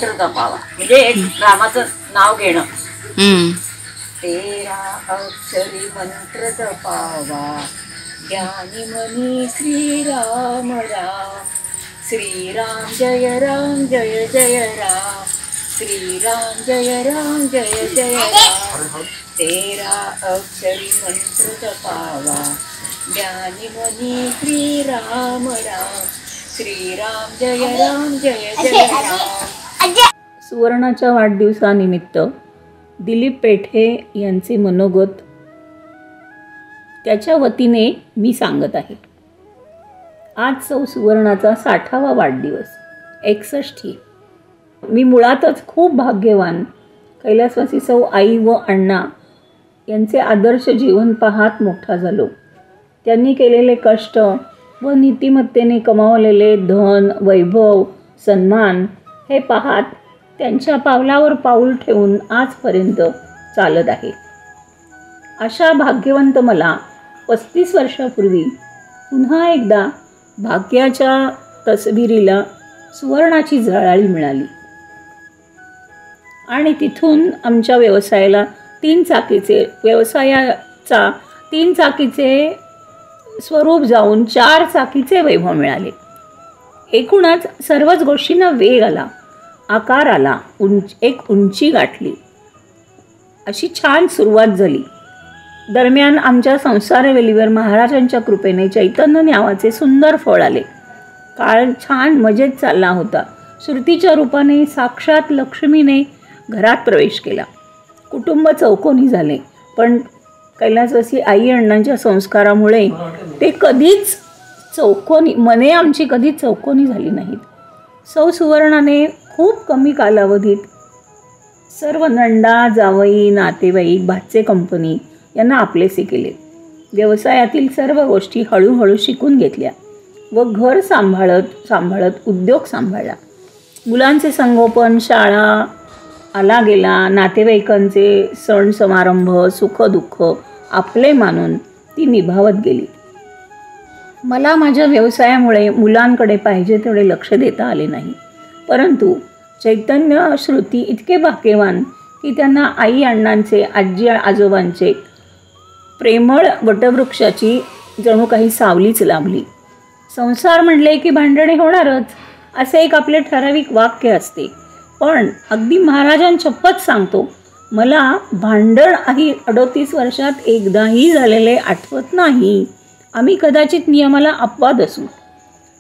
मंत्र जपावा, म्हणजे एक रामाचं नाव घेणं. तेरा अक्षरी मंत्र जपावा, ज्ञानी मनी श्रीराम राम. श्रीराम जय राम जय जय राम, श्रीराम जय राम जय जय राम. तेरा अक्षरी मंत्र जपावा, ज्ञानी मनी श्रीराम राम. श्रीराम जय राम जय जय राम. सुवर्णाच्या वाढदिवसानिमित्त दिलीप पेठे यांचे मनोगत त्याच्या वतीने मी सांगत आहे. आज सौ सुवर्णाचा 60वा वाढदिवस, 61. मी मुळातच खूप भाग्यवान. कैलासवासी सौ आई व अण्णा यांचे आदर्श जीवन पाहत मोठा झालो. त्यांनी केलेले कष्ट व नीतिमत्तेने कमावलेले धन, वैभव, सन्मान हे पाहत त्यांच्या पावलावर पाऊल ठेवून आजपर्यंत चालत आहे. अशा भाग्यवंत मला 35 वर्षापूर्वी पुन्हा एकदा भाग्याच्या तसबिरीला सुवर्णाची झळाळी मिळाली आणि तिथून आमच्या व्यवसायाचा 3 चाकीचे स्वरूप जाऊन 4 चाकीचे वैभव मिळाले. एकूणच सर्वच गोष्टींना वेग आला, आकार आला, एक उंची गाठली. अशी छान सुरुवात झाली. दरम्यान आमच्या संसारवेलीवर महाराजांच्या कृपेने चैतन्य नावाचे सुंदर फळ आले. काळ छान मजेत चालला होता. श्रुतीच्या रूपाने साक्षात लक्ष्मीने घरात प्रवेश केला. कुटुंब चौकोनी झाले, पण कैलासवासी आई अण्णांच्या संस्कारामुळे ते कधीच मने आमची कधीच चौकोनी झाली नाहीत. सौ सुवर्णाने खूप कमी कालावधीत सर्व नंदा, जावई, नातेवाईक, भाचे कंपनी यांना आपलेसे केले. व्यवसायातील सर्व गोष्टी हळूहळू शिकून घेतल्या व घर सांभाळत उद्योग सांभाळला. मुलांचे संगोपन, शाळा, आला गेला, नातेवाईकांचे सण समारंभ, सुखदुःख आपले मानून ती निभावत गेली. मला माझ्या व्यवसायामुळे मुलांकडे पाहिजे तेवढे लक्ष देता आले नाही, परंतु चैतन्य, श्रुती इतके भाग्यवान की त्यांना आई अण्णांचे, आजी आजोबांचे प्रेमळ वटवृक्षाची जणू काही सावलीच लाभली. संसार म्हणले की भांडणे होणारच असे एक आपले ठराविक वाक्य असते, पण अगदी महाराजांशपथ सांगतो, मला भांडण 38 वर्षात एकदाही झालेले आठवत नाही. आम्ही कदाचित नियमाला अपवाद असू.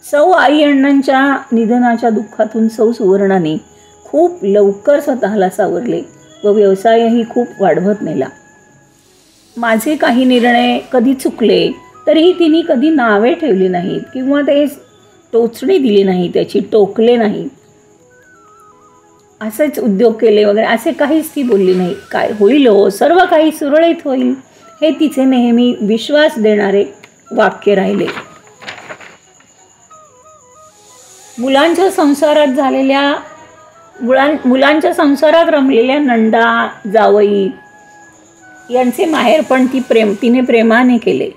सौ आई अण्णांच्या निधनाच्या दुःखातून सौ सुवर्णाने खूप लवकर स्वतःला सावरले व व्यवसायही खूप वाढवत नेला. माझे काही निर्णय कधी चुकले तरीही तिने कधी नावे ठेवली नाहीत किंवा ते टोचणी दिली नाही, त्याची टोकले नाही. असेच उद्योग केले वगैरे असे काहीच ती बोलली नाही. काय होईल हो, सर्व काही सुरळीत होईल हे तिचे नेहमी विश्वास देणारे वाक्य राहिले. मुलांच्या संसारात रमलेल्या नंदा, जावई यांचे माहेरपण तिने प्रेमाने केले.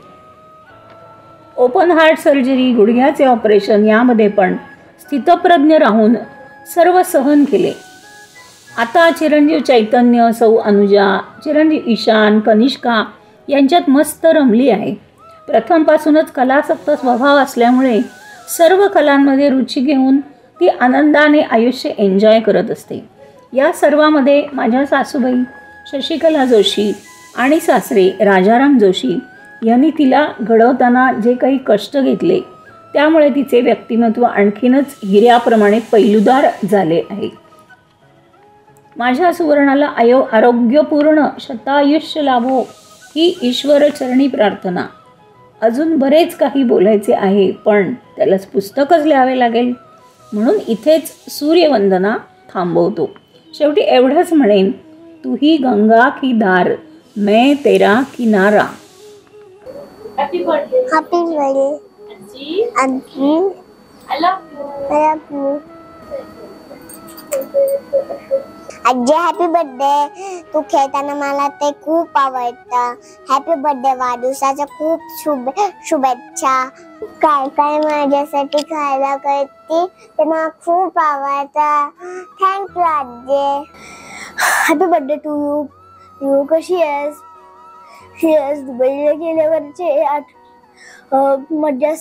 ओपन हार्ट सर्जरी, गुडघ्याचे ऑपरेशन यामध्ये पण स्थितप्रज्ञ राहून सर्व सहन केले. आता चिरंजीव चैतन्य, सौ अनुजा, चिरंजीव ईशान, कनिष्का यांच्यात मस्त रमली आहे. प्रथमपासूनच कलासक्त स्वभाव असल्यामुळे सर्व कलांमध्ये रुची घेऊन ती आनंदाने आयुष्य एन्जॉय करत असते. या सर्वामध्ये माझ्या सासूबाई शशिकला जोशी आणि सासरे राजाराम जोशी यांनी तिला घडवताना जे काही कष्ट घेतले त्यामुळे तिचे व्यक्तिमत्व आणखीनच हिऱ्याप्रमाणे पैलूदार झाले आहे. माझ्या सुवर्णाला आरोग्यपूर्ण शतायुष्य लाभो ही ईश्वरचरणी प्रार्थना. अजून बरेच काही बोलायचे आहे, पण त्यालाच पुस्तकच लिहावे लागेल, म्हणून इथेच सूर्यवंदना थांबवतो. शेवटी एवढंच म्हणेन, तू ही गंगा की धार, मैं तेरा किनारा. Happy birthday. आजी I love you. आजी हॅपी बर्थडे. तू खेळताना मला ते खूप आवडतं. Happy birthday. वाढदिवसाच्या खूप शुभेच्छा. काय काय माझ्यासाठी खायला करते ते मला खूप आवडतं. थँक्यू आजी. Happy birthday to you. You कशी आहेस? दुबईला गेल्यावरचे मज्जा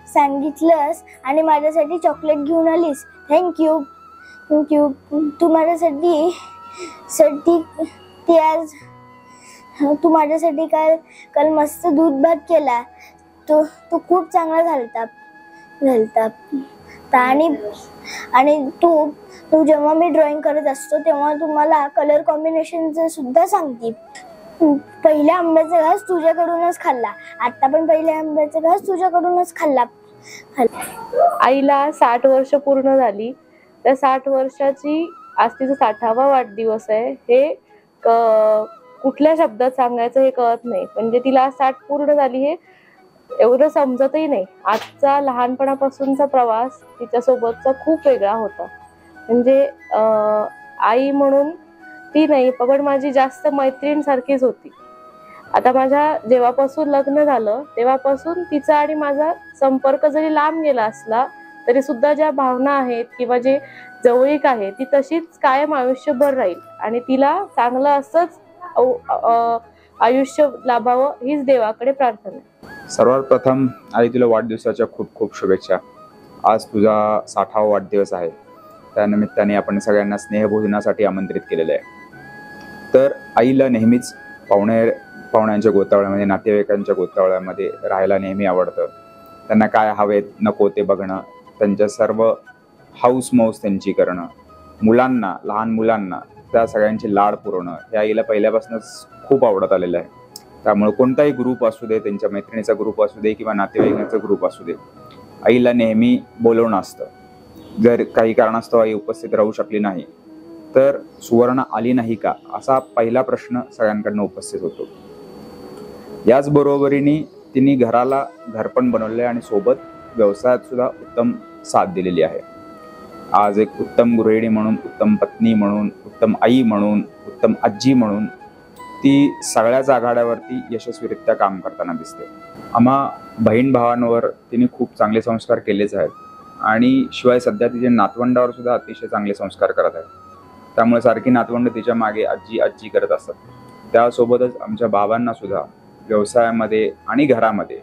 सांगितलंस आणि माझ्यासाठी चॉकलेट घेऊन आलीस. थँक्यू. तू माझ्यासाठी काल मस्त दूध भात केला. तो खूप चांगला झालता. आणि तू जेव्हा मी ड्रॉइंग करत असतो तेव्हा तू मला कलर कॉम्बिनेशनचं सुद्धा सांगते. पहिल्या आंब्याचा घास तुझ्याकडूनच खाल्ला. आता पण पहिल्या आंब्याचा घास तुझ्याकडूनच खाल्ला. आईला 60 वर्ष पूर्ण झाली. त्या 60 वर्षाची आज तिचा 60वा वाढदिवस आहे. हे कुठल्या शब्दात सांगायचं हे कळत नाही. म्हणजे तिला आज 60 पूर्ण झाली हे एवढं समजतही नाही. आजचा लहानपणापासूनचा प्रवास तिच्यासोबतचा खूप वेगळा होता. म्हणजे आई म्हणून ती नाही, पण माझी जास्त मैत्रीण सारखीच होती. आता माझ्या जेव्हापासून लग्न झालं तेव्हापासून तिचा आणि माझा संपर्क जरी लांब गेला असला तरी सुद्धा ज्या भावना आहेत किंवा जे जवळीक आहे ती तशीच कायम आयुष्यभर राहील. आणि तिला चांगलं असंच आयुष्य लाभावं हीच देवाकडे प्रार्थना आहे. सर्वात प्रथम आई तुला वाढदिवसाच्या खूप खूप शुभेच्छा. आज तुझा 60वा वाढदिवस आहे. त्यानिमित्ताने आपण सगळ्यांना स्नेहभोजनासाठी आमंत्रित केलेलं आहे. तर आईला नेहमीच पाहुण्यांच्या गोतावळ्यामध्ये, नातेवाईकांच्या गोतावळ्यामध्ये राहायला नेहमी आवडतं. त्यांना काय हवेत नको ते बघणं, त्यांच्या सर्व हाऊस मौस त्यांची करणं, लहान मुलांना त्या सगळ्यांची लाड पुरवणं हे आईला पहिल्यापासूनच खूप आवडत आलेलं आहे. त्यामुळे कोणताही ग्रुप असू दे, त्यांच्या मैत्रिणीचा ग्रुप असू दे किंवा नातेवाईकांचा ग्रुप असू दे, आईला नेहमी बोलवणं असतं. जर काही कारणास्तव आई उपस्थित राहू शकली नाही तर सुवर्ण आली नाही का असा पहिला प्रश्न सगळ्यांकडनं उपस्थित होतो. याचबरोबरीने तिने घराला घरपण बनवले आणि सोबत व्यवसायात सुद्धा उत्तम साथ दिलेली आहे. आज एक उत्तम गृहिणी म्हणून, उत्तम पत्नी म्हणून, उत्तम आई म्हणून, उत्तम आजी म्हणून ती सगळ्याच आघाड्यावरती यशस्वीरित्या काम करताना दिसते. आम्हा बहीण भावांवर तिने खूप चांगले संस्कार केलेच आहेत आणि शिवाय सध्या तिच्या नातवंडावर सुद्धा अतिशय चांगले संस्कार करत आहेत. त्यामुळे सारखी नातवंड तिच्या मागे आजी आजी करत असतात. त्यासोबतच आमच्या बाबांना सुद्धा व्यवसायामध्ये आणि घरामध्ये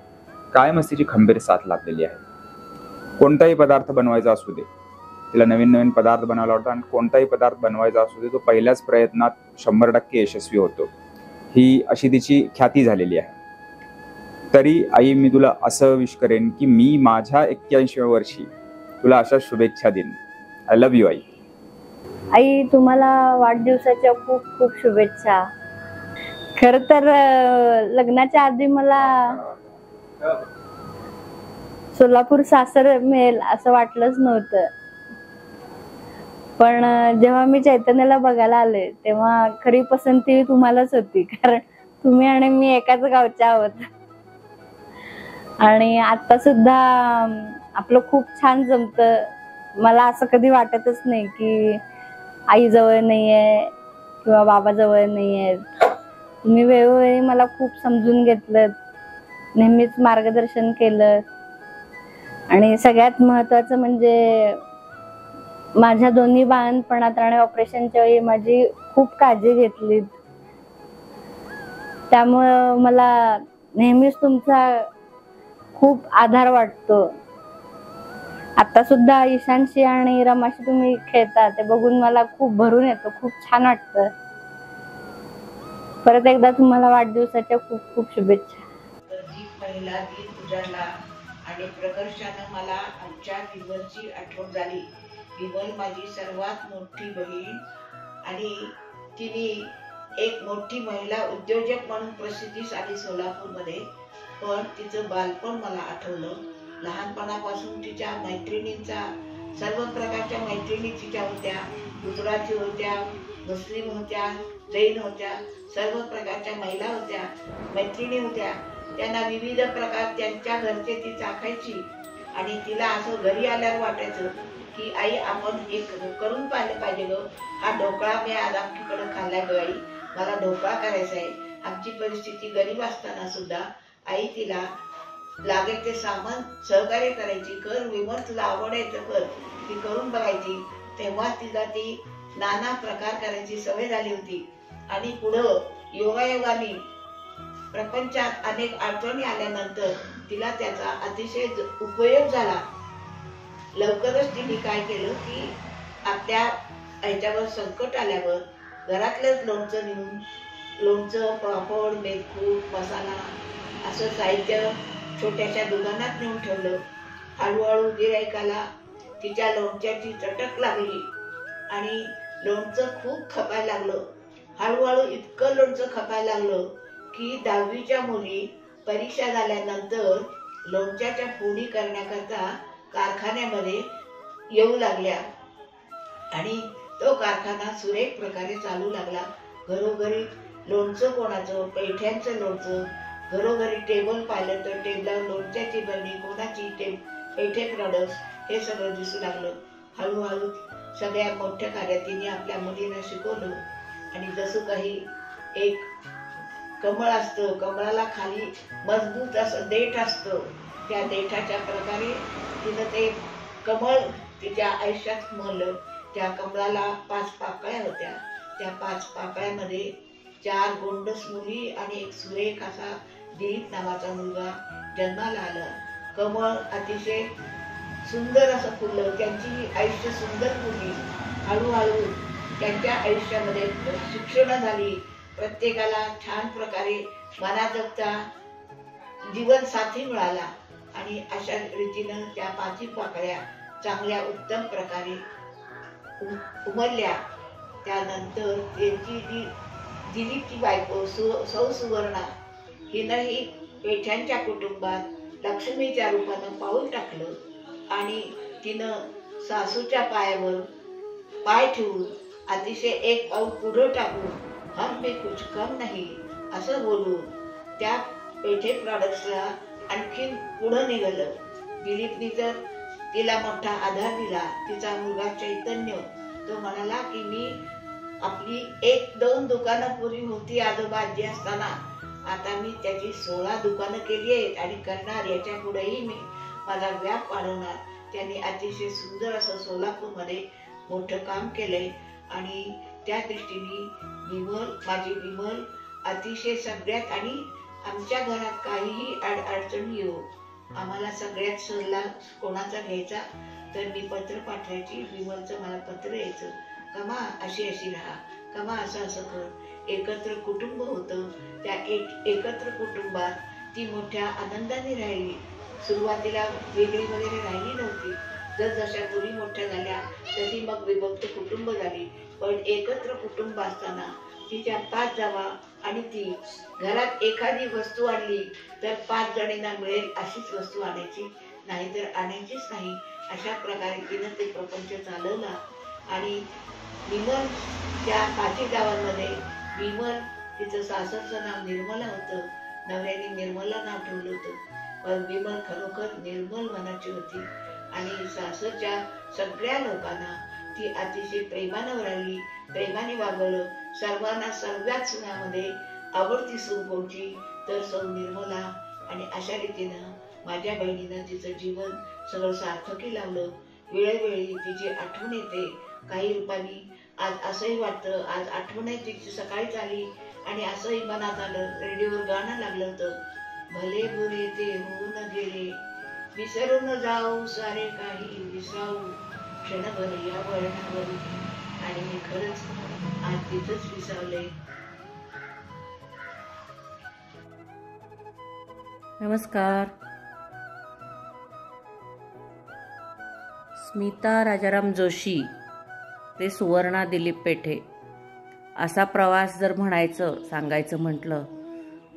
कायमच तिची खंबीर साथ लाभलेली आहे. कोणताही पदार्थ बनवायचा असू दे, तिला नवीन नवीन पदार्थ बनवायला आवडतात आणि कोणताही पदार्थ बनवायचा असू दे तो पहिल्याच प्रयत्नात 100% यशस्वी होतो. ही अशी तिची ख्याती झालेली आहे. तरी आई, मी तुला असं विश करेन की मी माझ्या 81व्या वर्षी तुला अशा शुभेच्छा देईन. आय लव्ह यू आई. आई, तुम्हाला वाढदिवसाच्या खूप खूप शुभेच्छा. खर तर लग्नाच्या आधी मला सोलापूर सासर मिळेल असं वाटलंच नव्हतं. पण जेव्हा मी चैतन्याला बघायला आले तेव्हा खरी पसंती तुम्हालाच होती. कारण तुम्ही आणि मी एकाच गावच्या आहोत. आणि आता सुद्धा आपलं खूप छान जमतं. मला असं कधी वाटतच नाही की आई जवळ नाहीये किंवा बाबा जवळ नाहीये. तुम्ही वेळोवेळी मला खूप समजून घेतलं, नेहमीच मार्गदर्शन केलं आणि सगळ्यात महत्वाचं म्हणजे माझ्या दोन्ही बाळंतपणात आणि ऑपरेशनच्या वेळी माझी खूप काळजी घेतली. त्यामुळं मला नेहमीच तुमचा खूप आधार वाटतो. आता सुद्धा ईशानशी आणि रमाशी तुम्ही खेळता ते बघून मला खूप भरून येतो, खूप छान वाटतं. परत एकदा तुम्हाला वाढदिवसाच्या खूप खूप शुभेच्छा. दीप पहिला दीप उजाडला आणि प्रकर्षानं मला आमच्या विमलची आठवण झाली. विमल माझी सर्वात मोठी बहीण आणि तिने एक मोठी महिला उद्योजक म्हणून प्रसिद्धीस आली सोलापूरमध्ये. पण तिचं बालपण मला आठवलं. लहानपणापासून तिच्या मैत्रिणींचा, सर्व प्रकारच्या मैत्रिणी तिच्या होत्या. गुजराती होत्या, मुस्लिम होत्या, जैन होत्या, सर्व प्रकारच्या महिला होत्या, मैत्रिणी होत्या. त्यांना विविध प्रकार त्यांच्या घरचे ती चाखायची आणि तिला असं घरी आल्यावर वाटायचं की आई आपण एक करून पाहिलं पाहिजे ग, हा ढोकळा मी आज आमच्याकडे खाल्लाय ग आई, मला ढोकळा करायचा आहे. आमची परिस्थिती गरीब असताना सुद्धा आई तिला लागेल ते सामान सहकार्य करायची, कर विमर तुला आवड आहे तर कर, ती करून बघायची. तेव्हा तिला ती नाना प्रकार करायची सवय झाली होती. आणि पुढं योगायोगाने प्रपंचात अनेक अडचणी आल्यानंतर तिला त्याचा अतिशय उपयोग झाला. लवकरच तिने काय केलं की आपल्या ह्याच्यावर संकट आल्यावर घरातलंच लोणचं नेऊन, लोणचं, पापड, मेथकूट, मसाला असं साहित्य छोट्याशा दुकानात नेऊन ठेवलं. हळूहळू गिरायकाला तिच्या लोणच्याची चटक लागली आणि लोणचं खूप खपायला लागलं. हळूहळू इतकं लोणचं खपायला लागलं की 10वीच्या मुली परीक्षा झाल्यानंतर लोणच्याच्या फोडी करण्याकरता कारखान्यामध्ये येऊ लागल्या आणि तो कारखाना सुरेख प्रकारे चालू लागला. घरोघरी लोणचं कोणाचं, पैठ्यांचं लोणचं, घरोघरी टेबल पाहिलं तर टेबलावर लोणच्याची बरणी, कोणाची पैठे प्रॉडक्ट्स, हे सगळं दिसू लागलं. हळूहळू सगळ्या मोठ्या कार्यातीने आपल्या मुलींना शिकवलं. आणि जसं काही एक कमळ असतं, कमळाला खाली मजबूत असं देठ असतं, त्या देठाच्या प्रकारे तिनं ते कमळ तिच्या आयुष्यात म्हणलं. त्या कमळाला 5 पाकळ्या होत्या. त्या 5 पाकळ्यामध्ये 4 गोंडस मुली आणि एक सुरेख असा दिलीप नावाचा मुलगा जन्माला आला. कमळ अतिशय सुंदर असं फुललं, त्यांची आयुष्य सुंदर फुलली. हळूहळू त्यांच्या आयुष्यामध्ये शिक्षण झाली, प्रत्येकाला छान प्रकारे मनाजगता जीवन साथी मिळाला. आणि अशा रीतीनं त्या 5 पाकळ्या चांगल्या उत्तम प्रकारे उमरल्या. त्यानंतर त्यांची दिलीपची बायको सौ सुवर्णा हिनंही पेठ्यांच्या कुटुंबात लक्ष्मीच्या रूपानं पाऊल टाकलं आणि तिनं सासूच्या पायावर पाय ठेवून अतिशय एक पाऊल पुढं टाकून हम में कुछ कम नाही असं बोलून त्या पेठे प्रॉडक्ट्सला आणखीन पुढं निघालं. दिलीपनी तर तिला मोठा आधार दिला. तिचा मुलगा चैतन्य तो म्हणाला की मी आपली 1-2 दुकानं पूर्वी होती आजोबा आजी असताना, आता मी त्याची 16 दुकानं केली आहेत आणि करणार, याच्या पुढेही मी माझा व्याप वाढवणार. त्यांनी अतिशय सुंदर असं सोलापूरमध्ये मोठं काम केलंय. आणि त्या दृष्टीने माझी विमल अतिशय सगळ्यात, आणि आमच्या घरात काहीही अडचणी येऊ, आम्हाला सगळ्यात सल्ला कोणाचा घ्यायचा तर मी पत्र पाठवायची. विमलचं मला पत्र यायचं, कमा अशी अशी राहा, कमा असं असं कर. एकत्र कुटुंब होतं. त्या एकत्र कुटुंबात ती मोठ्या आनंदाने राहिली. सुरुवातीला वेगळी वगैरे राहिली नव्हती. जसजशा मुली मोठ्या झाल्या तशी मग विभक्त कुटुंब झाली. पण एकत्र कुटुंब असताना तिच्या 5 जावा आणि ती घरात एखादी वस्तू आणली तर 5 जणींना मिळेल अशीच वस्तू आणायची, नाहीतर आणायचीच नाही. अशा प्रकारे तिनं ते प्रपंच चालवला. आणि विमल त्या 5 गावांमध्ये विमल, तिचं सासरचं नाव निर्मला होतं, नवऱ्याने निर्मला नाव ठेवलं होतं. पण विमल खरोखर निर्मल मनाची होती. आणि सासरच्या सगळ्या लोकांना ती अतिशय प्रेमानं राहिली, प्रेमाने वागवलं. सर्वांना सगळ्याच सुनामध्ये आवडती सून कोणची तर सौ निर्मला. आणि अशा रीतीनं माझ्या बहिणीनं तिचं जीवन सगळं सार्थकी लावलं. वेळोवेळी तिची आठवण येते. काही रूपाने आज असंही वाटतं, आज आठवण आहे तिची सकाळीच आली आणि असंही मनात आलं, रेडिओवर गाणं लागलं होतं, भले बुरे ते होऊन गेले, विसरून जाऊ सारे काही विसराऊ, क्षणभर या वळणावर. आणि मी खरंच आज तिथंच विसरले. नमस्कार. स्मिता राजाराम जोशी ते सुवर्णा दिलीप पेठे असा प्रवास जर सांगायचं म्हटलं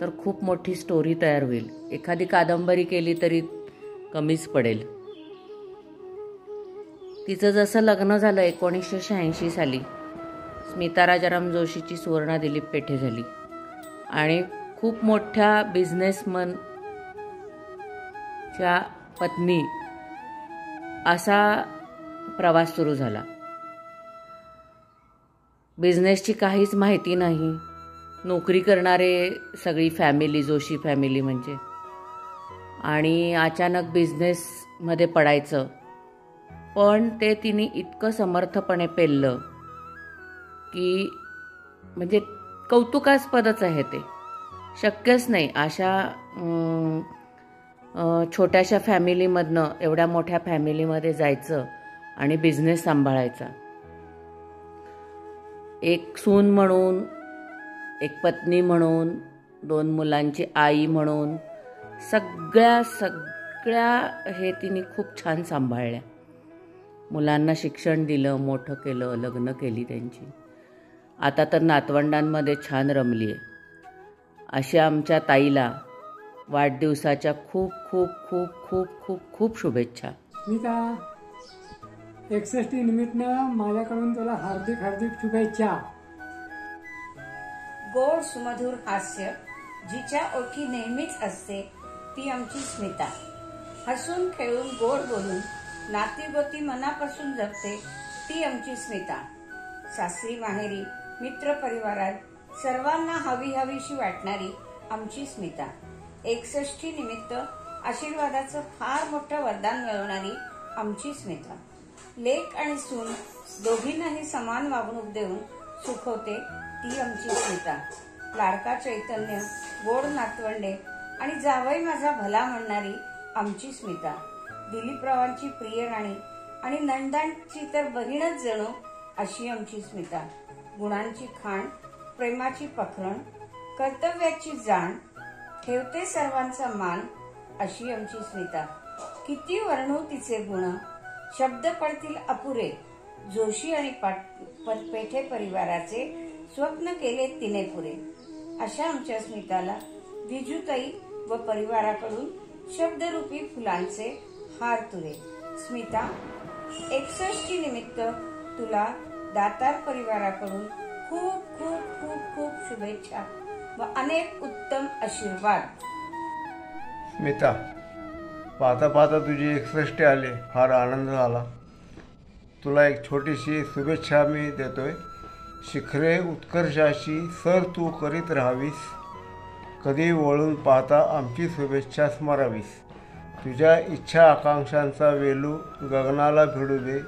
तर खूप मोठी स्टोरी तयार होईल. एखादी कादंबरी केली तरी कमीच पडेल. तिचं जसं लग्न झालं 1986 साली, स्मिता राजाराम जोशीची सुवर्णा दिलीप पेठे झाली. आणि खूप मोठ्या बिझनेसमनच्या पत्नी असा प्रवास सुरू झाला. बिझनेसची काहीच माहिती नाही. नोकरी करणारे सगळी फॅमिली, जोशी फॅमिली म्हणजे, आणि अचानक बिझनेसमध्ये पडायचं. पण ते तिने इतकं समर्थपणे पेललं की म्हणजे कौतुकास्पदच आहे ते. शक्यच नाही अशा छोट्याशा फॅमिलीमधनं एवढ्या मोठ्या फॅमिलीमध्ये जायचं आणि बिझनेस सांभाळायचा. एक सून म्हणून, एक पत्नी म्हणून, 2 मुलांची आई म्हणून सगळ्या हे तिने खूप छान सांभाळल्या. मुलांना शिक्षण दिलं, मोठं केलं, लग्न केली त्यांची. आता तर नातवंडांमध्ये छान रमली आहे. अशा आमच्या ताईला वाढदिवसाच्या खूप खूप खूप खूप खूप खूप शुभेच्छा. स्मिता, 61 निमित्तानं माझ्याकडून तुला हार्दिक हार्दिक शुभेच्छा. गोड सुमधुर हास्य जिच्या ओठी नेहमीच असते ती आमची स्मिता. हसून खेळून गोड बोलून नातीगोती मनापासून जगते ती आमची स्मिता. सासरी माहेरी मित्र परिवारात सर्वांना हवी हवीशी वाटणारी आमची स्मिता. 61 निमित्त आशीर्वादाचं फार मोठं वरदान मिळवणारी आमची स्मिता. लेक आणि सून दोघींनाही समान वागणूक देऊन सुखवते ती आमची स्मिता. लाडका चैतन्य, गोड नातवंडे आणि जावई माझा भला म्हणणारी आमची स्मिता. दिलीपरावांची प्रिय राणी आणि नंदांची तर बहीणच जणू अशी आमची स्मिता. गुणांची खाण, प्रेमाची पखरण, कर्तव्याची जाण, ठेवते सर्वांचा मान अशी आमची स्मिता. किती वर्णू तिचे गुण, शब्द पडतील अपुरे. जोशी आणि पेठे परिवाराचे स्वप्न केले तिने पुरे. अशा आमच्या स्मिताला विजूताई व परिवाराकडून शब्दरूपी फुलांचे हार तुरे. स्मिता, 61 निमित्त तुला दातार परिवाराकडून खूप खूप खूप खूप शुभेच्छा व अनेक उत्तम आशीर्वाद. स्मिता, पाहता पाहता तुझी 61 आले, फार आनंद झाला. तुला एक छोटीशी शुभेच्छा मी देतोय. शिखरे उत्कर्षाची सर तू करीत राहावीस, कधी वळून पाहता आमची शुभेच्छा स्मरावीस. तुझ्या इच्छा आकांक्षांचा वेलू गगनाला भिडू दे.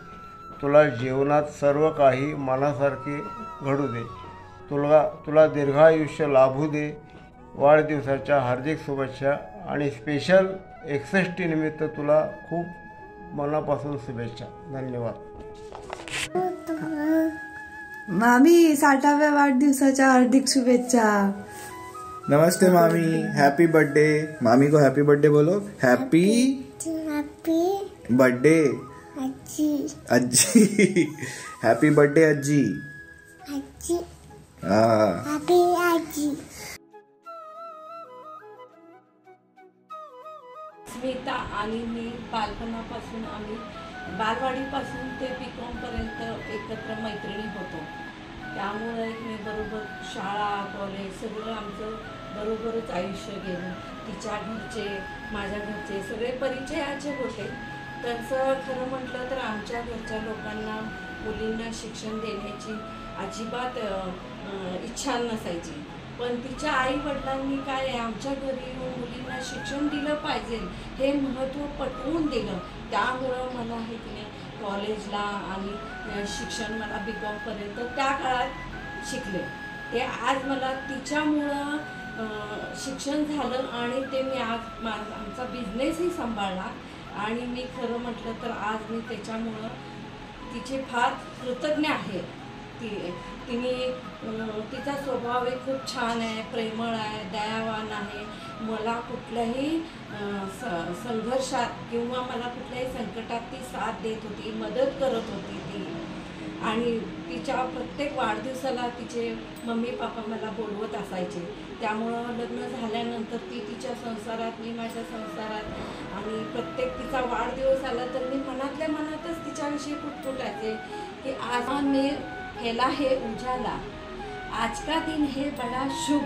तुला जीवनात सर्व काही मनासारखे घडू दे. तुला दीर्घायुष्य लाभू दे. वाढदिवसाच्या हार्दिक शुभेच्छा आणि स्पेशल 61 निमित्त तुला खूप मनापासून शुभेच्छा. धन्यवाद. मामी, 60व्या वाढदिवसाच्या हार्दिक शुभेच्छा. नमस्ते मामी, हैप्पी बर्थडे. मामी को हैप्पी बर्थडे बोलो. हैप्पी बर्थडे अज्जी. हैप्पी बर्थडे अज्जी. स्मिता आणि मी बालपणापासून आम्ही बालवाडीपासून ते B.Com पर्यंत एकत्र मैत्रिणी होतो. त्यामुळे मी बरोबर शाळा, कॉलेज सगळं आमचं बरोबरच आयुष्य गेलं. तिच्या घरचे, माझ्या घरचे सगळे परिचयाचे होते. तसं खरं म्हटलं तर आमच्या घरच्या लोकांना मुलींना शिक्षण देण्याची अजिबात इच्छा नसायची. पण तिच्या आई वडिलांनी काय आहे, आमच्या घरी मुलींना शिक्षण दिलं पाहिजे हे महत्त्व पटवून दिलं. त्यामुळं मला हे तिने कॉलेजला आणि शिक्षण मला B.Com पर्यंत त्या काळात शिकले. ते आज मला तिच्यामुळं शिक्षण झालं आणि ते मी आज आमचा बिझनेसही सांभाळला. आणि मी खरं म्हटलं तर आज मी त्याच्यामुळं तिचे फार कृतज्ञ आहे. तिचा स्वभाव खूप छान आहे, प्रेमळ आहे, दयावान आहे. मला कुठल्याही संघर्षात किंवा मला कुठल्याही संकटात ती साथ देत होती, मदत करत होती ती. आणि तिच्या प्रत्येक वाढदिवसाला तिचे मम्मी पापा मला बोलवत असायचे. त्यामुळं लग्न झाल्यानंतर ती तिच्या संसारात, मी माझ्या संसारात, आणि प्रत्येक तिचा वाढदिवस आला तर मी मनातल्या मनातच तिच्याविषयी पुटपुटायचे की आज मी हेला है उजाला, आज का दिन है बड़ा शुभ,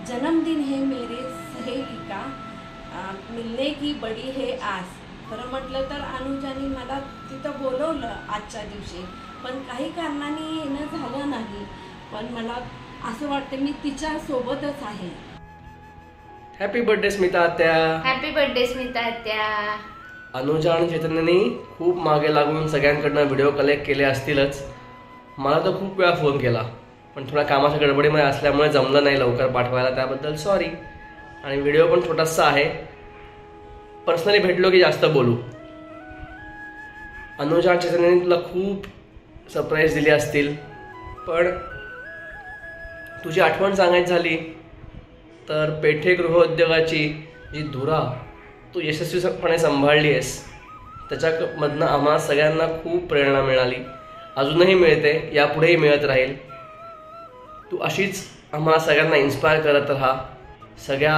जन्मदिन है मेरे सहेली का, मिलने की बड़ी है आस, खरं म्हटलं तर अनुजानी मला तिथं बोलवलं आजच्या दिवशी, पण काही कारणाने येणं झालं नाही. पण मला असं वाटतं मी तिच्या सोबतच आहे. हॅपी बर्थडे स्मिता आत्या. हॅपी बर्थडे स्मिता आत्या. अनुजा आणि चैतन्यनी खूप मागे लागून सगळ्यांकडनं व्हिडिओ कलेक्ट केले असतीलच. मला तर खूप वेळा फोन केला, पण थोड्या कामाच्या गडबडीमध्ये असल्यामुळे जमलं नाही लवकर पाठवायला, त्याबद्दल सॉरी. आणि व्हिडिओ पण छोटासा आहे, पर्सनली भेटलो की जास्त बोलू. अनुजा आणि चैतन्यनी तुला खूप सरप्राईज दिली असतील, पण तुझी आठवण सांगायची झाली तर पेठे गृहोद्योगाची जी धुरा तू यशस्वीपणे सांभाळली आहेस त्याच्यामधनं आम्हा सगळ्यांना खूप प्रेरणा मिळाली, अजूनही मिळते, यापुढेही मिळत राहील. तू अशीच आम्हाला सगळ्यांना इन्स्पायर करत राहा, सगळ्या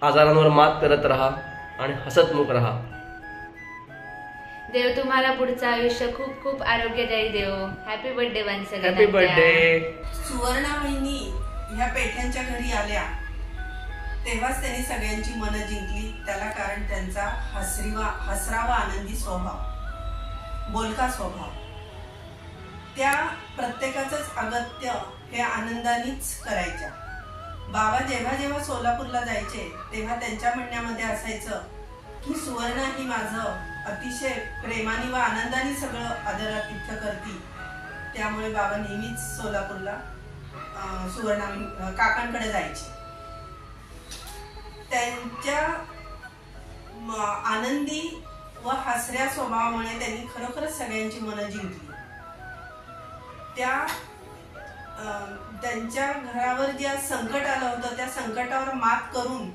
आजारांवर मात करत राहा आणि हसतमुख राहा. देव तुम्हाला पुढचं आयुष्य खूप खूप आरोग्यदायी देव. Happy birthday once again. Happy birthday. Suvarna वहिनी ह्या पेठ्यांच्या घरी आल्या तेव्हाच त्यांनी सगळ्यांची मनं जिंकली. त्याला कारण त्यांचा हसरावा आनंदी स्वभाव, बोलका स्वभाव. त्या प्रत्येकाचंच अगत्य हे आनंदानेच करायच्या. बाबा जेव्हा जेव्हा सोलापूरला जायचे तेव्हा त्यांच्या म्हणण्यामध्ये असायचं की सुवर्णा ही माझं अतिशय प्रेमाने व आनंदाने सगळं आदरातिथ्य करती. त्यामुळे बाबा नेहमीच सोलापूरला सुवर्णा काकांकडे जायचे. त्यांच्या आनंदी व हसऱ्या स्वभावामुळे त्यांनी खरोखरच सगळ्यांची मनं जिंकली. त्यांच्या घरावर जे संकट आलं होतं त्या संकटावर मात करून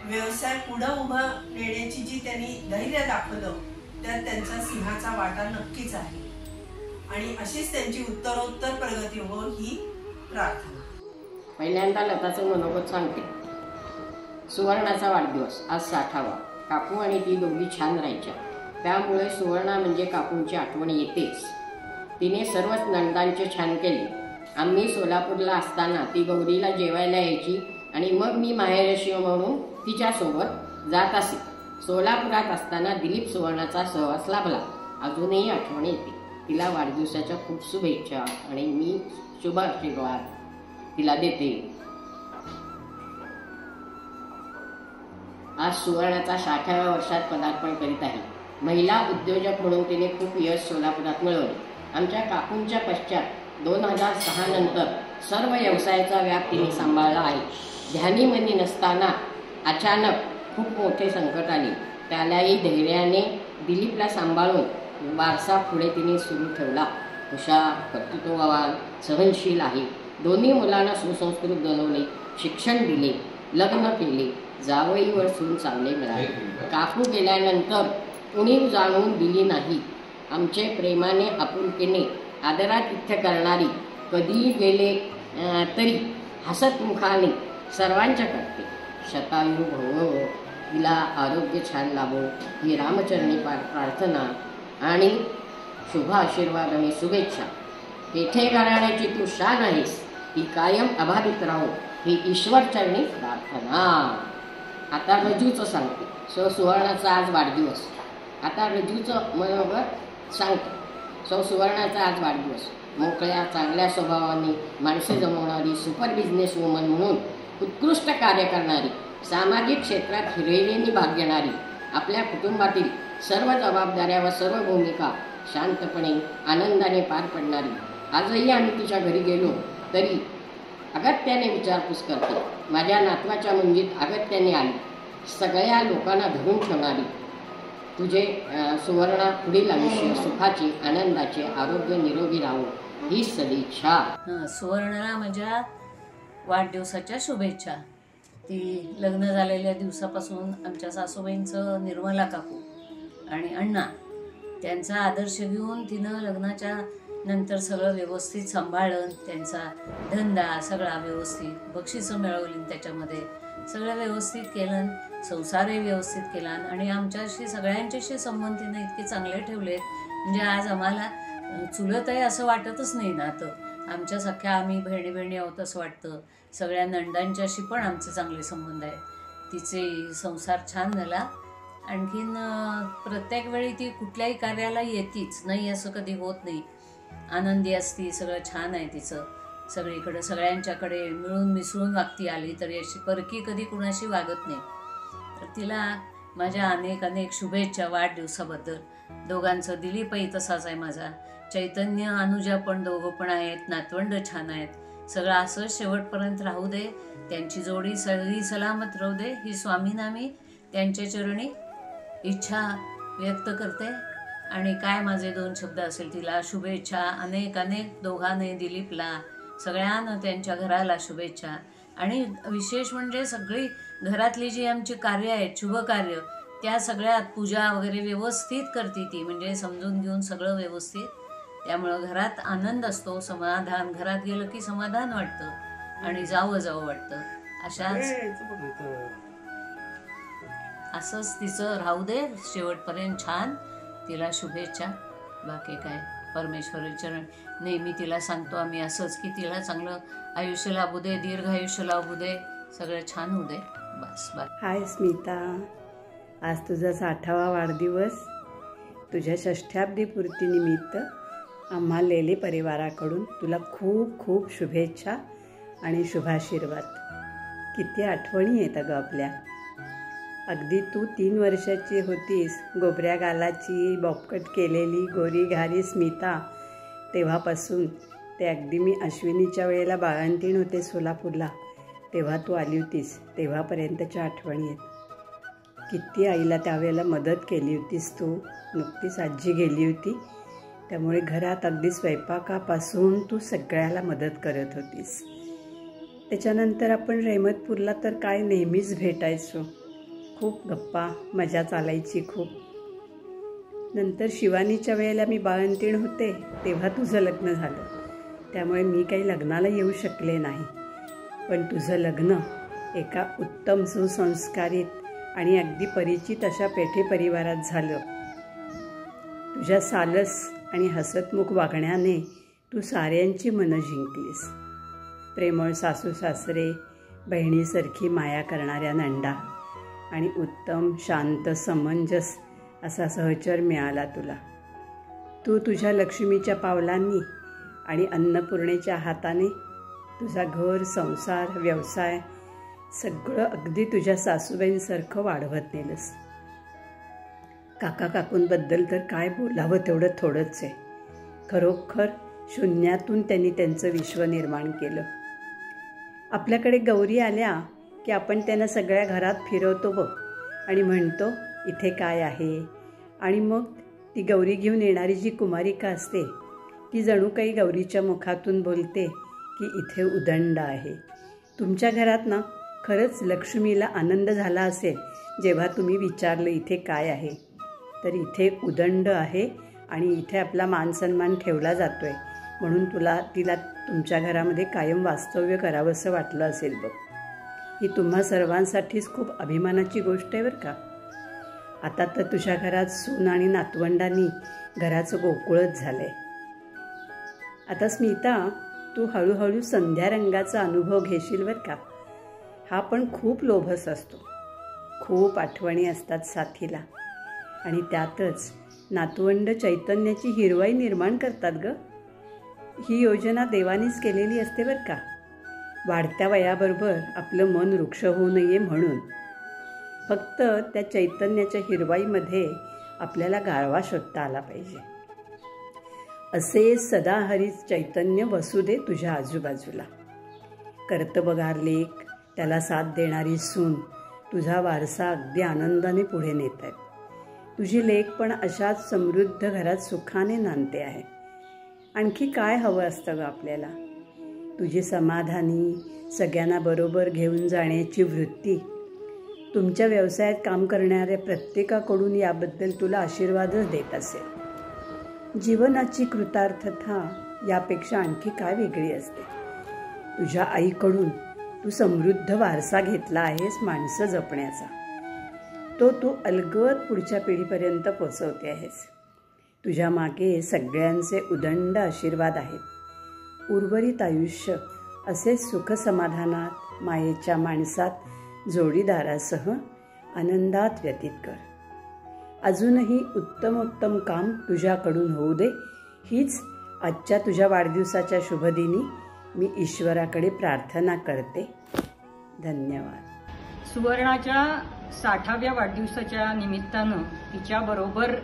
व्यवसाय पुढं उभं नेण्याची जी त्यांनी धैर्य दाखवलं त्यात त्यांचा सिंहाचा वाटा नक्कीच आहे. आणि अशीच त्यांची उत्तरोत्तर प्रगती हो ही प्रार्थना. पहिल्यांदा लताचं मनोगत सांगते. सुवर्णाचा वाढदिवस आज 60वा. काकू आणि ती दोघी छान राहायच्या, त्यामुळे सुवर्णा म्हणजे काकूंची आठवण येतेच. तिने सर्वच नंदांचे छान केले. आम्ही सोलापूरला असताना ती गौरीला जेवायला यायची आणि मग मी माहेरशी म्हणून तिच्यासोबत जात असे. सोलापुरात असताना दिलीप सुवर्णाचा सहवास लाभला, अजूनही आठवण येते. तिला वाढदिवसाच्या खूप शुभेच्छा आणि मी शुभ आशीर्वाद तिला देते. आज सुवर्णाचा 60व्या वर्षात पदार्पण करीत आहे. महिला उद्योजक म्हणून तिने खूप यश सोलापुरात मिळवले. आमच्या काकूंच्या पश्चात 2006 नंतर सर्व व्यवसायाचा व्याप तिने सांभाळला आहे. ध्यानीमनी नसताना अचानक खूप मोठे संकट आले, त्यालाही धैर्याने दिलीपला सांभाळून वारसा पुढे तिने सुरू ठेवला. हुशार, कर्तृत्ववान, सहनशील आहे. दोन्ही मुलांना सुसंस्कृत बनवले, शिक्षण दिले, लग्न केले. जावईवर सून चांगले मिळाले. काकू गेल्यानंतर उणीव जाणून दिली नाही. आमचे प्रेमाने आपुलकीने आदरातिथ्य करणारी, कधीही गेले तरी हसतमुखाने सर्वांच्या करते. शतायू भव, तिला आरोग्य छान लाभो ही रामचरणी प्रार्थना आणि शुभ आशीर्वाद आणि शुभेच्छा. पेठे घराण्याची तू शान आहेस, ही कायम अबाधित राहो ही ईश्वरचरणी प्रार्थना. आता रजूचं सांगते. सुवर्णाचा आज वाढदिवस. आता रजूचं मनोगत सांगतो. सुवर्णाचा आज वाढदिवस. मोकळ्या चांगल्या स्वभावाने माणसे जमवणारी, सुपर बिझनेस वुमन म्हणून उत्कृष्ट कार्य करणारी, सामाजिक क्षेत्रात हिरिरीने भाग घेणारी, आपल्या कुटुंबातील सर्व जबाबदाऱ्या व सर्व भूमिका शांतपणे आनंदाने पार पडणारी. आजही आम्ही तिच्या घरी गेलो तरी अगत्याने विचारपूस करते. माझ्या नातवाच्या मुंजीत अगत्याने आली, सगळ्या लोकांना धरून ठेवणारी. तुझे सुवर्णा पुढील आयुष्य सुखाचे, आनंदाचे, आरोग्य निरोगी राहो ही सदिच्छा. सुवर्णाला माझ्या वाढदिवसाच्या शुभेच्छा. ती लग्न झालेल्या दिवसापासून आमच्या सासूबाईंचं निर्मला काकू आणि अण्णा त्यांचा आदर्श घेऊन तिनं लग्नाच्या नंतर सगळं व्यवस्थित सांभाळलं. त्यांचा धंदा सगळा व्यवस्थित, बक्षिसं मिळवली, त्याच्यामध्ये सगळं व्यवस्थित केलं, संसारही व्यवस्थित केला आणि आमच्याशी सगळ्यांच्याशी संबंध तिनं इतके चांगले ठेवलेत. म्हणजे आज आम्हाला चुलत आहे असं वाटतच नाही नातं. आमच्या सख्या आम्ही बहिणी बहिणी आहोत असं वाटतं. सगळ्या नंदांच्याशी पण आमचे चांगले संबंध आहेत. तिचे संसार छान झाला आणखीन प्रत्येक वेळी ती कुठल्याही कार्याला येतीच, नाही असं कधी होत नाही. आनंदी असती, सगळं छान आहे तिचं. सगळीकडं सगळ्यांच्याकडे मिळून मिसळून वागती. आली तरी अशी परकी कधी कुणाशी वागत नाही. तर तिला माझ्या अनेक अनेक शुभेच्छा वाढदिवसाबद्दल. दोघांचं दिलीपही तसाच आहे माझा. चैतन्य अनुजा पण दोघं पण आहेत, नातवंड छान आहेत. सगळं असंच शेवटपर्यंत राहू दे, त्यांची जोडी सगळी सलामत राहू दे, ही स्वामीनामी त्यांच्या चरणी इच्छा व्यक्त करते. आणि काय माझे 2 शब्द असेल, तिला शुभेच्छा अनेक अनेक, दोघांनी, दिलीपला, सगळ्यांना त्यांच्या घराला शुभेच्छा. आणि विशेष म्हणजे सगळी घरातली जी आमची कार्य आहेत, शुभ कार्य, त्या सगळ्यात पूजा वगैरे व्यवस्थित करते ती, म्हणजे समजून घेऊन सगळं व्यवस्थित. त्यामुळं घरात आनंद असतो, समाधान. घरात गेलं की समाधान वाटतं आणि जावं वाटतं. असंच तिचं राहू दे शेवटपर्यंत छान. तिला शुभेच्छा. बाकी काय परमेश्वर चरण नेहमी तिला सांगतो आम्ही असंच की तिला चांगलं आयुष्य लाभू दे, दीर्घ आयुष्य लाभू दे, सगळं छान होऊ दे. बस. हाय स्मिता, आज तुझा 60वा वाढदिवस. तुझ्या षष्ठ्याब्दी पूर्तीनिमित्त आम्हा लेले परिवाराकडून तुला खूप खूप शुभेच्छा आणि शुभाशीर्वाद. किती आठवणी येतात ग आपल्या. अगदी तू 3 वर्षाची होतीस, गोबऱ्या गालाची, बॉपकट केलेली, गोरी घारी स्मिता, तेव्हापासून ते अगदी मी अश्विनीच्या वेळेला बाळंतीण होते सोलापूरला, तेव्हा तू आली होतीस, तेव्हापर्यंतच्या आठवणी आहेत. किती आईला त्यावेळेला मदत केली होतीस तू. नुकतीच आजी गेली होती, त्यामुळे घरात अगदी स्वयंपाकापासून तू सगळ्याला मदत करत होतीस. त्याच्यानंतर आपण रहमतपूरला तर काय नेहमीच भेटायचो. खूप गप्पा मजा चालायची खूप. नंतर शिवानीच्या वेळेला मी बाळंतीण होते, तेव्हा तुझं लग्न झालं, त्यामुळे मी काही लग्नाला येऊ शकले नाही. पण तुझं लग्न एका उत्तम सुसंस्कारित आणि अगदी परिचित अशा पेठे परिवारात झालं. तुझ्या सालस आणि हसतमुख वागण्याने तू साऱ्यांची मनं जिंकलीस. प्रेमळ सासू सासरे, बहिणीसारखी माया करणाऱ्या नंदा आणि उत्तम शांत समंजस असा सहचर मिळाला तुला. तू तुझ्या लक्ष्मीच्या पावलांनी आणि अन्नपूर्णेच्या हाताने तुझा घर, संसार, व्यवसाय सगळं अगदी तुझ्या सासूबाईंसारखं वाढवत नेलंस. काका काकूंबद्दल तर काय बोलावं तेवढं थोडंच आहे. खरोखर शून्यातून त्यांनी त्यांचं विश्व निर्माण केलं. आपल्याकडे गौरी आल्या की आपण त्यांना सगळ्या घरात फिरवतो बघ आणि म्हणतो इथे काय आहे. आणि मग ती गौरी घेऊन येणारी जी कुमारिका असते ती जणू काही गौरीच्या मुखातून बोलते की इथे उदंड आहे. तुमच्या घरात ना खरंच लक्ष्मीला आनंद झाला असेल जेव्हा तुम्ही विचारलं इथे काय आहे. तर इथे उदंड आहे आणि इथे आपला मानसन्मान ठेवला जातोय, म्हणून तिला तुमच्या घरामध्ये कायम वास्तव्य करावंसं वाटलं असेल बघ. ही तुम्हा सर्वांसाठीच खूप अभिमानाची गोष्ट आहे बरं का. आता तर तुझ्या घरात सून आणि नातवंडांनी घराचं गोकुळच झालंय. आता स्मिता, तू हळूहळू संध्या रंगाचा अनुभव घेशील बरं का. हा पण खूप लोभस असतो. खूप आठवणी असतात साथीला आणि त्यातच नातवंड चैतन्याची हिरवाई निर्माण करतात ग. ही योजना देवानीच केलेली असते बरं का. वाढत्या वयाबरोबर आपलं मन वृक्ष होऊ नये म्हणून. फक्त त्या चैतन्याच्या हिरवाईमध्ये आपल्याला गारवा शोधता आला पाहिजे. असे सदाहरीत चैतन्य वसू दे तुझ्या आजूबाजूला. कर्तबगार लेक, त्याला साथ देणारी सून तुझा वारसा अगदी आनंदाने पुढे नेत आहेत. तुझी लेक पण अशाच समृद्ध घरात सुखाने नांदते आहे. आणखी काय हवं असतं ग आपल्याला. तुझी समाधानी, सगळ्यांना बरोबर घेऊन जाण्याची वृत्ती तुमच्या व्यवसायात काम करणाऱ्या प्रत्येकाकडून याबद्दल तुला आशीर्वादच देत असेल. जीवनाची कृतार्थता यापेक्षा आणखी काय वेगळी असते. तुझ्या आईकडून तू समृद्ध वारसा घेतला आहेस माणसं जपण्याचा. तो तू अलगद पुढच्या पिढीपर्यंत पोचवते आहेस. तुझ्या मागे सगळ्यांचे उदंड आशीर्वाद आहेत. उर्वरित आयुष्य असे सुखसमाधानात, मायेच्या माणसात, जोडीदारासह आनंदात व्यतीत कर. अजूनही उत्तमोत्तम काम तुझ्याकडून होऊ दे, हीच आजच्या तुझ्या वाढदिवसाच्या शुभदिनी मी ईश्वराकडे प्रार्थना करते. धन्यवाद. सुवर्णाच्या 60व्या वाढदिवसाच्या निमित्तानं तिच्याबरोबर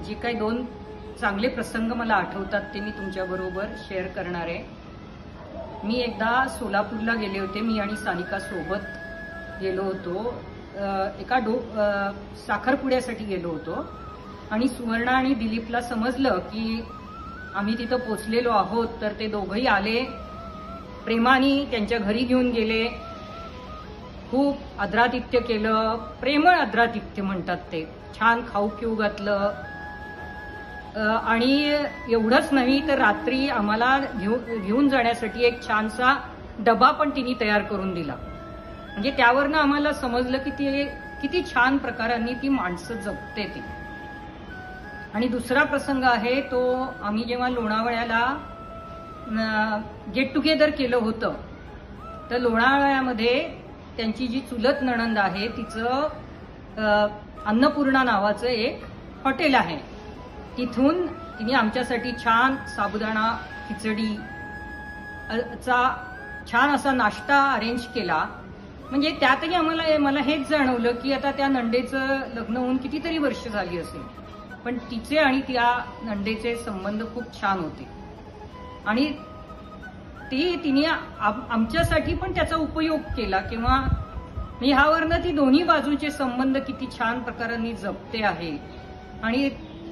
जे काही 2 चांगले प्रसंग मला आठवतात ते मी तुमच्याबरोबर शेअर करणार आहे. मी एकदा सोलापूरला गेले होते. मी आणि सानिका सोबत गेलो होतो. एका साखरपुड्यासाठी गेलो होतो आणि सुवर्णा आणि दिलीपला समजलं की आम्ही तिथं पोचलेलो आहोत. तर ते दोघंही आले, प्रेमाने त्यांच्या घरी घेऊन गेले. खूप आदरातिथ्य केलं, प्रेमळ आदरातिथ्य म्हणतात ते. छान खाऊ पिऊ घातलं आणि एवढंच नाही तर रात्री आम्हाला घेऊन जाण्यासाठी एक छानसा डबा पण तिने तयार करून दिला. म्हणजे त्यावरनं आम्हाला समजलं की ती किती छान प्रकारांनी ती माणसं जपते ती. आणि दुसरा प्रसंग आहे तो आम्ही जेव्हा लोणावळ्याला गेट टुगेदर केलं होतं तर लोणावळ्यामध्ये त्यांची जी चुलत नणंद आहे तिचं अन्नपूर्णा नावाचं एक हॉटेल आहे. तिथून तिने आमच्यासाठी छान साबुदाणा खिचडी चा छान असा नाश्ता अरेंज केला. म्हणजे त्यातही मला हेच जाणवलं की आता त्या नंदेचं लग्न होऊन कितीतरी वर्ष झाली असेल पण तिचे आणि त्या नंदेचे संबंध खूप छान होते आणि तिने आमच्यासाठी पण त्याचा उपयोग केला किंवा ह्यावरनं ती दोन्ही बाजूचे संबंध किती छान प्रकारांनी जपते आहे. आणि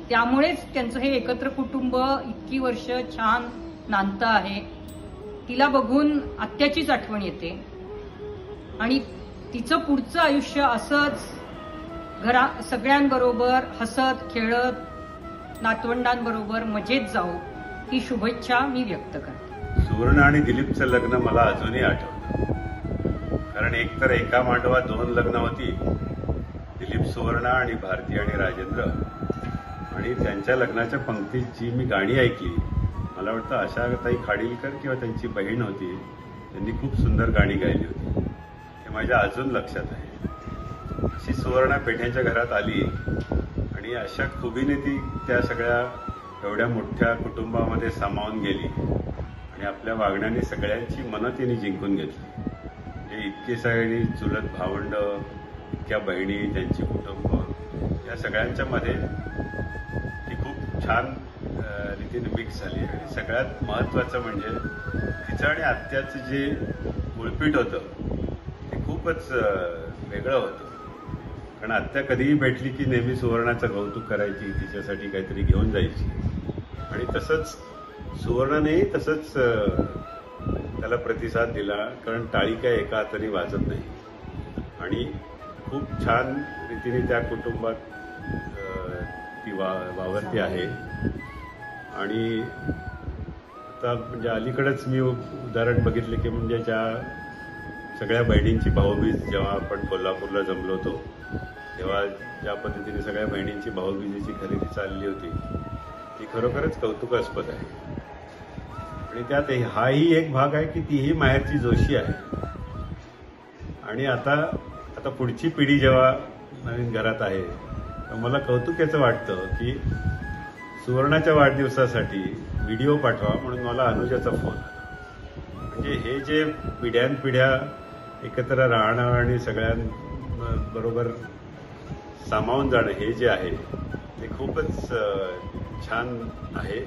त्यामुळेच त्यांचं हे एकत्र कुटुंब इतकी वर्ष छान नांदतं आहे. तिला बघून आत्याचीच आठवण येते आणि तिचं पुढचं आयुष्य असंच सगळ्यांबरोबर हसत खेळत नातवंडांबरोबर मजेत जाऊ ही शुभेच्छा मी व्यक्त करते. सुवर्ण आणि दिलीपचं लग्न मला अजूनही आठवतं. कारण एकतर एका मांडवात 2 लग्न होती. दिलीप सुवर्ण आणि भारती आणि राजेंद्र. आणि त्यांच्या लग्नाच्या पंक्तीची मी गाणी ऐकली. मला वाटतं आशाताई खाडीलकर किंवा त्यांची बहीण होती, त्यांनी खूप सुंदर गाणी गायली होती. ते माझ्या अजून लक्षात आहे. अशी सुवर्णा पेठ्यांच्या घरात आली आणि अशा खुबीने ती त्या सगळ्या एवढ्या मोठ्या कुटुंबामध्ये सामावून गेली आणि आपल्या वागण्याने सगळ्यांची मनं तिने जिंकून घेतली. म्हणजे इतकी सगळी चुलत भावंड, इतक्या बहिणी, त्यांची कुटुंब, या सगळ्यांच्या मध्ये ती खूप छान रीतीने मिक्स झाली. आणि सगळ्यात महत्त्वाचं म्हणजे तिचं आणि आत्याचं जे गुळपीट होतं ते खूपच वेगळं होतं. कारण आत्या कधीही भेटली की नेहमी सुवर्णाचं कौतुक करायची, तिच्यासाठी काहीतरी घेऊन जायची. आणि तसंच सुवर्णानेही तसंच त्याला प्रतिसाद दिला. कारण टाळी काय एका हाताने वाजत नाही. आणि खूप छान रीतीने त्या कुटुंबात ती वावरती आहे. आणि आता म्हणजे अलीकडेच मी उदाहरण बघितले की म्हणजे ज्या सगळ्या बहिणींची भाऊबीज जेव्हा आपण कोल्हापूरला जमलो होतो तेव्हा ज्या पद्धतीने सगळ्या बहिणींची भाऊबीजेची खरेदी चालली होती ती खरोखरच कौतुकास्पद आहे. आणि त्यात हाही एक भाग आहे की तीही माहेरची जोशी आहे. आणि आता पुढची पिढी जेव्हा नवीन घरात आहे तर मला कौतुक याचं वाटतं की सुवर्णाच्या वाढदिवसासाठी व्हिडिओ पाठवा म्हणून मला अनुजाचा फोन आला. म्हणजे हे जे पिढ्यानपिढ्या एकत्र राहणं आणि सगळ्यांबरोबर सामावून जाणं हे जे आहे ते खूपच छान आहे.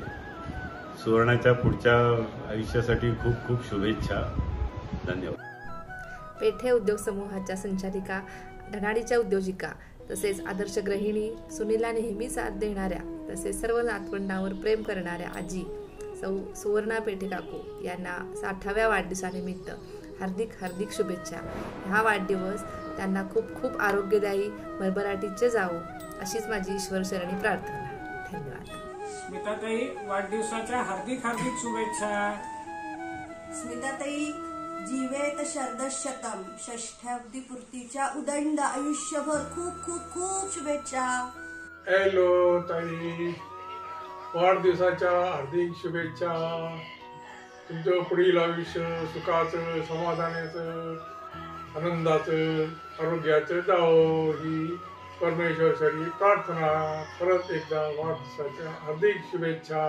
सुवर्णाच्या पुढच्या आयुष्यासाठी खूप खूप शुभेच्छा. धन्यवाद. पेठे उद्योग समूहाच्या संचालिका, धनाडीच्या उद्योजिका तसेच आदर्श गृहिणी, सुनीला नेहमी साथ देणाऱ्या तसेच सर्व नातवंडांवर प्रेम करणाऱ्या आजी सौ सुवर्णा पेठे काकू यांना 60व्या वाढदिवसानिमित्त हार्दिक हार्दिक शुभेच्छा. हा वाढदिवस त्यांना खूप खूप आरोग्यदायी, भरभराटीचे जावो अशीच माझी ईश्वरचरणी प्रार्थना. धन्यवाद. स्मिताताई, वाढदिवसाच्या हार्दिक हार्दिक शुभेच्छा. स्मिताताई, जीवेत शरदशतम, षष्ठ्याब्दी पूर्तीच्या उदंड आयुष्यभर खूप खूप खूप शुभेच्छा. हॅलो ताई, वाढदिवसाच्या हार्दिक शुभेच्छा. तुमचं पुढील आयुष्य सुखाचं, समाधानाचं, आनंदाचं, आरोग्याचं जावो ही परमेश्वरसाठी प्रार्थना. परत एकदा वाढदिवसाच्या हार्दिक शुभेच्छा.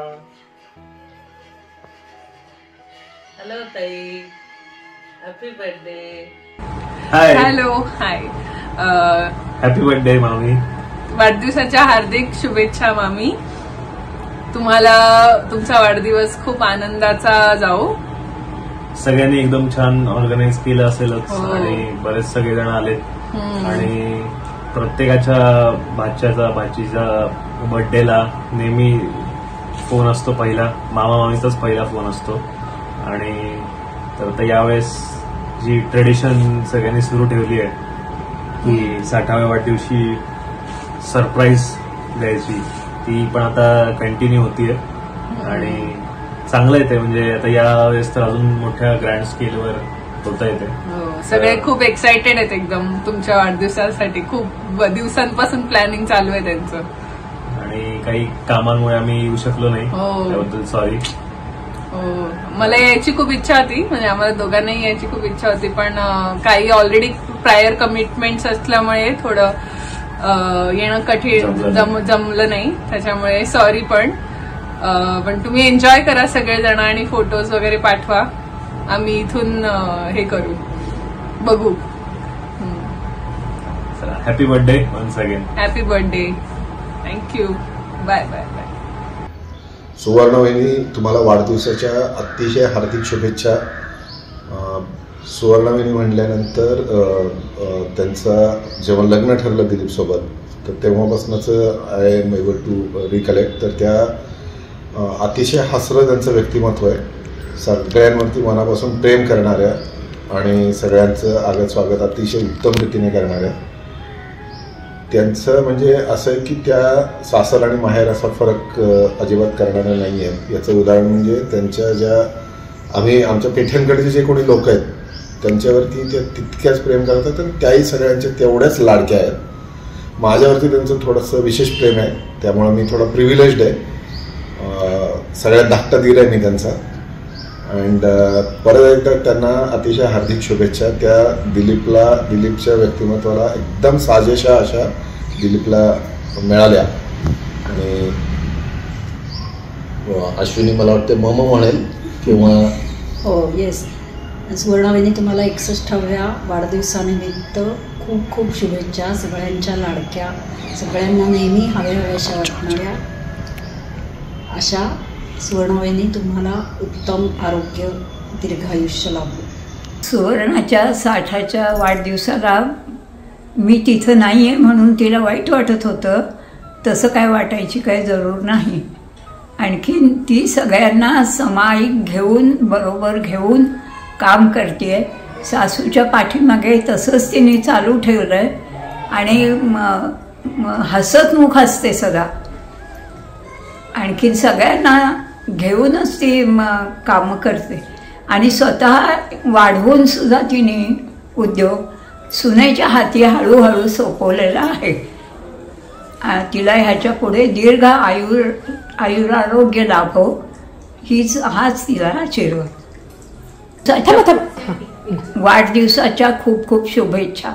हॅलो ताई, हॅपी बर्थडे. हाय. हॅलो, हाय. हॅपी बर्थडे मामी. वाढदिवसाच्या हार्दिक शुभेच्छा मामी. तुम्हाला तुमचा वाढदिवस खूप आनंदाचा जाओ. सगळ्यांनी एकदम छान ऑर्गनाईज केलं असेलच हो. आणि बरेच सगळेजण आलेत आणि प्रत्येकाच्या भाचीचा बर्थडेला नेहमी फोन असतो पहिला, मामा मामीचाच पहिला फोन असतो. आणि तर यावेळेस जी ट्रेडिशन सगळ्यांनी सुरू ठेवली आहे की 60व्या वाढदिवशी सरप्राईज द्यायची, ती पण आता कंटिन्यू होतीये आणि चांगलं येते. म्हणजे आता यावेळेस तर अजून मोठ्या ग्रँड स्केलवर होता येते. सगळे खूप एक्साइटेड आहेत एकदम तुमच्या वाढदिवसासाठी. खूप दिवसांपासून प्लॅनिंग चालू आहे त्यांचं आणि काही कामांमुळे आम्ही येऊ शकलो नाही, त्याबद्दल सॉरी. मला यायची खूप इच्छा होती, म्हणजे आम्हाला दोघांनाही यायची खूप इच्छा होती, पण काही ऑलरेडी प्रायर कमिटमेंट्स असल्यामुळे थोडं येणं कठीण जमलं नाही. त्याच्यामुळे सॉरी. पण तुम्ही एन्जॉय करा सगळेजण आणि फोटोज वगैरे पाठवा. आम्ही इथून हे करू, बघू. Happy birthday once again. Happy birthday. Thank you. Bye bye bye. सुवर्णवहिनी, तुम्हाला वाढदिवसाच्या अतिशय हार्दिक शुभेच्छा. सुवर्णवहिनी म्हटल्यानंतर त्यांचं जेव्हा लग्न ठरलं दिलीपसोबत, तर तेव्हापासूनच I am able to recollect. तर त्या अतिशय हसरं त्यांचं व्यक्तिमत्व आहे. सगळ्यांवरती मनापासून प्रेम करणाऱ्या आणि सगळ्यांचं आगत स्वागत अतिशय उत्तम रीतीने करणाऱ्या. त्यांचं म्हणजे असं आहे की त्या सासर आणि माहेर असा फरक अजिबात करणाऱ्या नाही आहे. याचं उदाहरण म्हणजे त्यांच्या ज्या आमच्या पेठ्यांकडचे जे कोणी लोक आहेत त्यांच्यावरती ते तितक्याच प्रेम करतात आणि त्याही सगळ्यांच्या तेवढ्याच लाडक्या आहेत. माझ्यावरती त्यांचं थोडंसं विशेष प्रेम आहे, त्यामुळं मी थोडा प्रिव्हिलेज्ड आहे. सगळ्यात धाकटा दीर आहे मी त्यांचा. अँड परत एकदा त्यांना अतिशय हार्दिक शुभेच्छा. त्या दिलीपच्या व्यक्तिमत्वाला एकदम साजेशा अशा दिलीपला मिळाल्या. आणि अश्विनी मला वाटतं मम म्हणेल किंवा हो येस. सुवर्णावहिनी, तुम्हाला 61व्या वाढदिवसानिमित्त खूप खूप शुभेच्छा. सगळ्यांच्या लाडक्या, सगळ्यांना नेहमी हव्याशा वाटणाऱ्या अशा सुवर्णवहिनी, तुम्हाला उत्तम आरोग्य, दीर्घायुष्य लाभो. सुवर्णाच्या 60च्या वाढदिवसाला मी तिथं नाही आहे म्हणून तिला वाईट वाटत होतं. तसं काय वाटायची काही जरूर नाही. आणखीन ती सगळ्यांना समाईक घेऊन, बरोबर घेऊन काम करते. सासूच्या पाठीमागे तसंच तिने चालू ठेवलं आहे आणि हसतमुख असते सदा. आणखीन सगळ्यांना घेऊनच ती कामं करते आणि स्वतः वाढवून सुद्धा तिने उद्योग सुनेच्या हाती हळूहळू सोपवलेला आहे. तिला ह्याच्या पुढे दीर्घ आयुरारोग्य लाभो, हाच तिला आशीर्वाद. वाढदिवसाच्या खूप खूप शुभेच्छा.